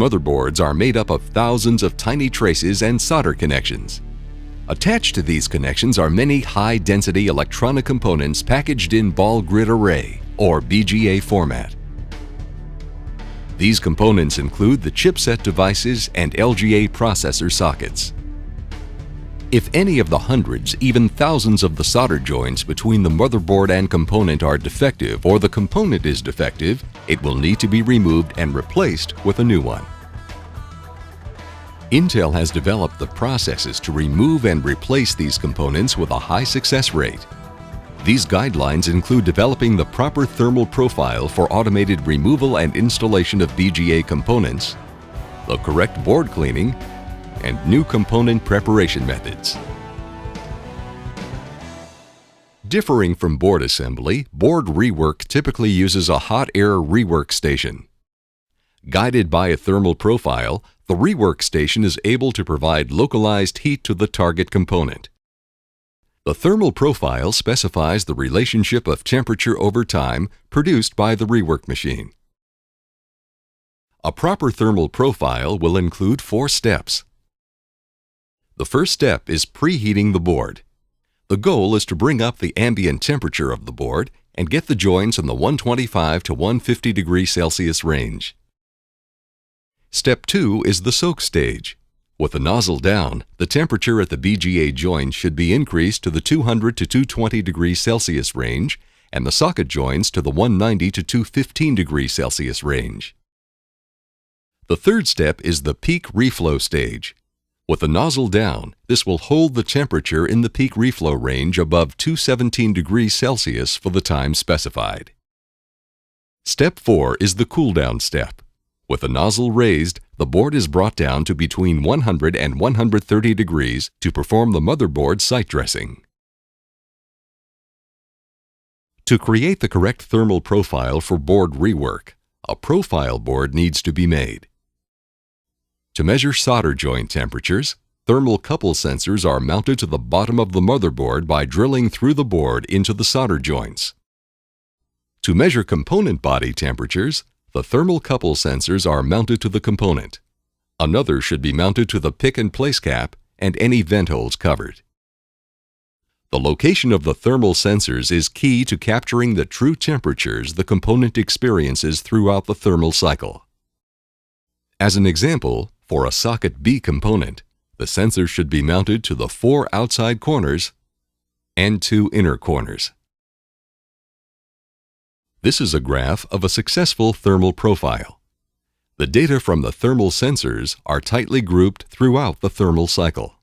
Motherboards are made up of thousands of tiny traces and solder connections. Attached to these connections are many high-density electronic components packaged in ball grid array, or BGA format. These components include the chipset devices and LGA processor sockets. If any of the hundreds, even thousands of the solder joints between the motherboard and component are defective or the component is defective, it will need to be removed and replaced with a new one. Intel has developed the processes to remove and replace these components with a high success rate. These guidelines include developing the proper thermal profile for automated removal and installation of BGA components, the correct board cleaning, and new component preparation methods. Differing from board assembly, board rework typically uses a hot air rework station. Guided by a thermal profile, the rework station is able to provide localized heat to the target component. The thermal profile specifies the relationship of temperature over time produced by the rework machine. A proper thermal profile will include 4 steps. The first step is preheating the board. The goal is to bring up the ambient temperature of the board and get the joints in the 125 to 150 degrees Celsius range. Step 2 is the soak stage. With the nozzle down, the temperature at the BGA joint should be increased to the 200 to 220 degrees Celsius range and the socket joints to the 190 to 215 degrees Celsius range. The third step is the peak reflow stage. With the nozzle down, this will hold the temperature in the peak reflow range above 217 degrees Celsius for the time specified. Step 4 is the cool down step. With the nozzle raised, the board is brought down to between 100 and 130 degrees to perform the motherboard site dressing. To create the correct thermal profile for board rework, a profile board needs to be made. To measure solder joint temperatures, thermal couple sensors are mounted to the bottom of the motherboard by drilling through the board into the solder joints. To measure component body temperatures, the thermal couple sensors are mounted to the component. Another should be mounted to the pick-and-place cap and any vent holes covered. The location of the thermal sensors is key to capturing the true temperatures the component experiences throughout the thermal cycle. As an example, for a socket B component, the sensor should be mounted to the 4 outside corners and 2 inner corners. This is a graph of a successful thermal profile. The data from the thermal sensors are tightly grouped throughout the thermal cycle.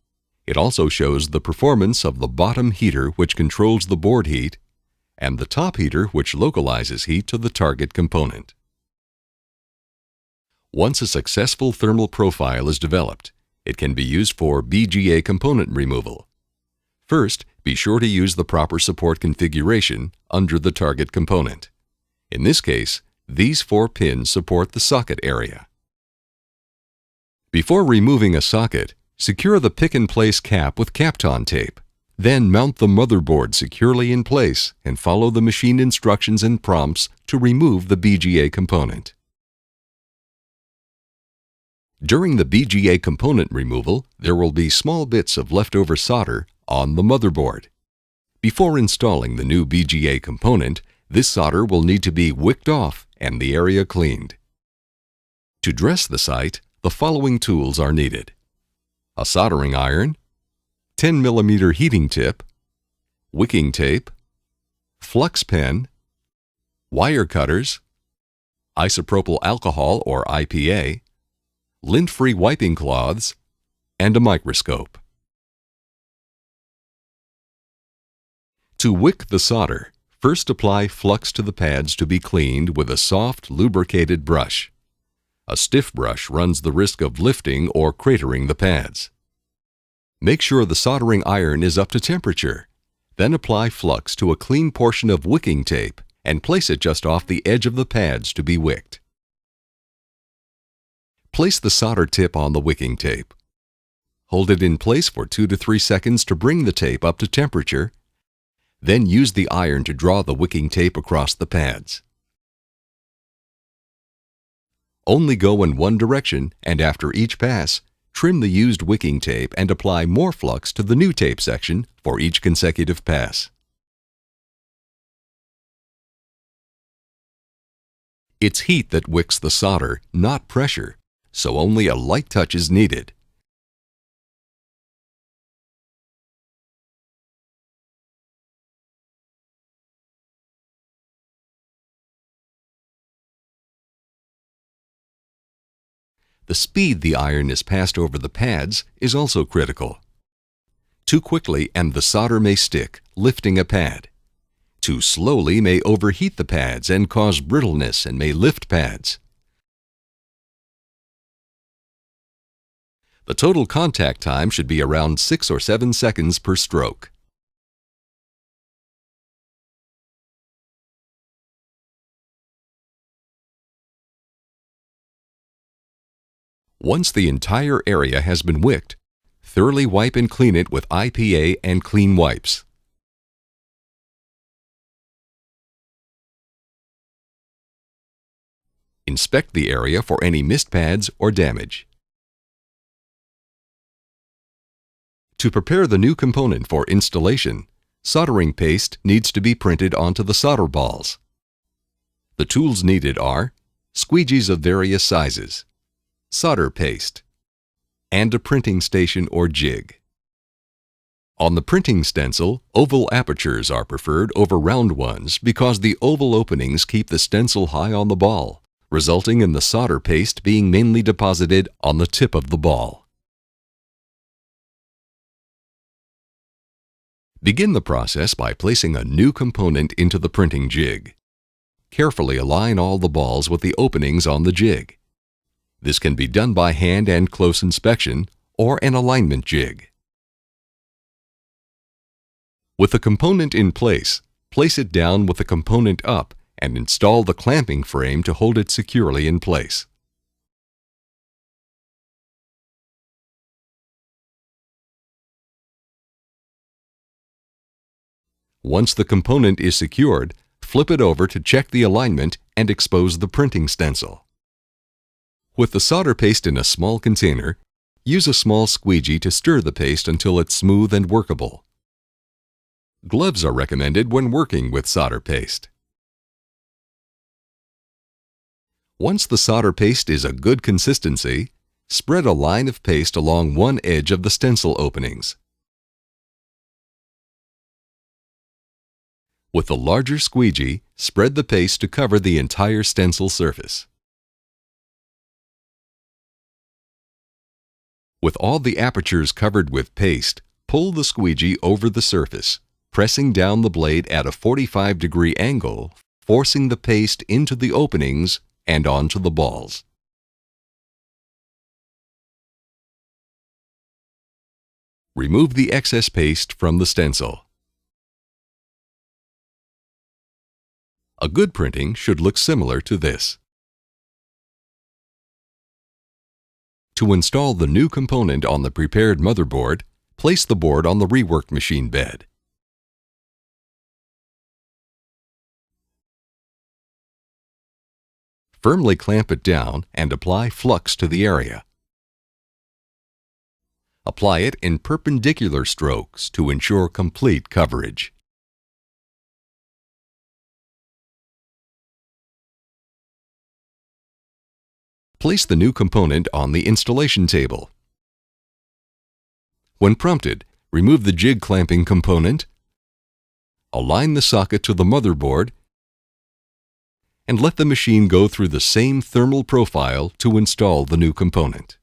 It also shows the performance of the bottom heater, which controls the board heat, and the top heater, which localizes heat to the target component. Once a successful thermal profile is developed, it can be used for BGA component removal. First, be sure to use the proper support configuration under the target component. In this case, these 4 pins support the socket area. Before removing a socket, secure the pick-and-place cap with Kapton tape. Then mount the motherboard securely in place and follow the machine instructions and prompts to remove the BGA component. During the BGA component removal, there will be small bits of leftover solder on the motherboard. Before installing the new BGA component, this solder will need to be wicked off and the area cleaned. To dress the site, the following tools are needed: a soldering iron, 10 mm heating tip, wicking tape, flux pen, wire cutters, isopropyl alcohol or IPA, lint-free wiping cloths, and a microscope. To wick the solder, first apply flux to the pads to be cleaned with a soft, lubricated brush. A stiff brush runs the risk of lifting or cratering the pads. Make sure the soldering iron is up to temperature. Then apply flux to a clean portion of wicking tape and place it just off the edge of the pads to be wicked. Place the solder tip on the wicking tape. Hold it in place for 2 to 3 seconds to bring the tape up to temperature. Then use the iron to draw the wicking tape across the pads. Only go in one direction, and after each pass, trim the used wicking tape and apply more flux to the new tape section for each consecutive pass. It's heat that wicks the solder, not pressure, so only a light touch is needed. The speed the iron is passed over the pads is also critical. Too quickly and the solder may stick, lifting a pad. Too slowly may overheat the pads and cause brittleness and may lift pads. The total contact time should be around 6 or 7 seconds per stroke. Once the entire area has been wicked, thoroughly wipe and clean it with IPA and clean wipes. Inspect the area for any missed pads or damage. To prepare the new component for installation, soldering paste needs to be printed onto the solder balls. The tools needed are squeegees of various sizes, solder paste, and a printing station or jig. On the printing stencil, oval apertures are preferred over round ones because the oval openings keep the stencil high on the ball, resulting in the solder paste being mainly deposited on the tip of the ball. Begin the process by placing a new component into the printing jig. Carefully align all the balls with the openings on the jig. This can be done by hand and close inspection or an alignment jig. With the component in place it down with the component up and install the clamping frame to hold it securely in place. Once the component is secured, flip it over to check the alignment and expose the printing stencil. With the solder paste in a small container, use a small squeegee to stir the paste until it's smooth and workable. Gloves are recommended when working with solder paste. Once the solder paste is a good consistency, spread a line of paste along one edge of the stencil openings. With the larger squeegee, spread the paste to cover the entire stencil surface. With all the apertures covered with paste, pull the squeegee over the surface, pressing down the blade at a 45-degree angle, forcing the paste into the openings and onto the balls. Remove the excess paste from the stencil. A good printing should look similar to this. To install the new component on the prepared motherboard, place the board on the Rework machine bed. Firmly clamp it down and apply flux to the area. Apply it in perpendicular strokes to ensure complete coverage. Place the new component on the installation table. When prompted, remove the jig clamping component, align the socket to the motherboard, and let the machine go through the same thermal profile to install the new component.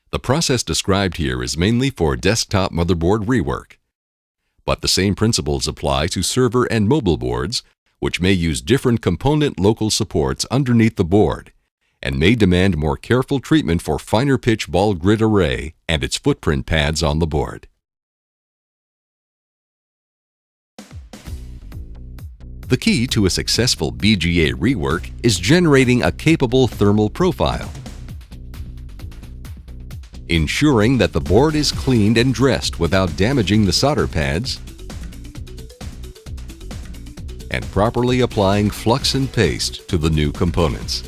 The process described here is mainly for desktop motherboard rework, but the same principles apply to server and mobile boards, which may use different component local supports underneath the board and may demand more careful treatment for finer pitch ball grid array and its footprint pads on the board. The key to a successful BGA rework is generating a capable thermal profile, ensuring that the board is cleaned and dressed without damaging the solder pads, and properly applying flux and paste to the new components.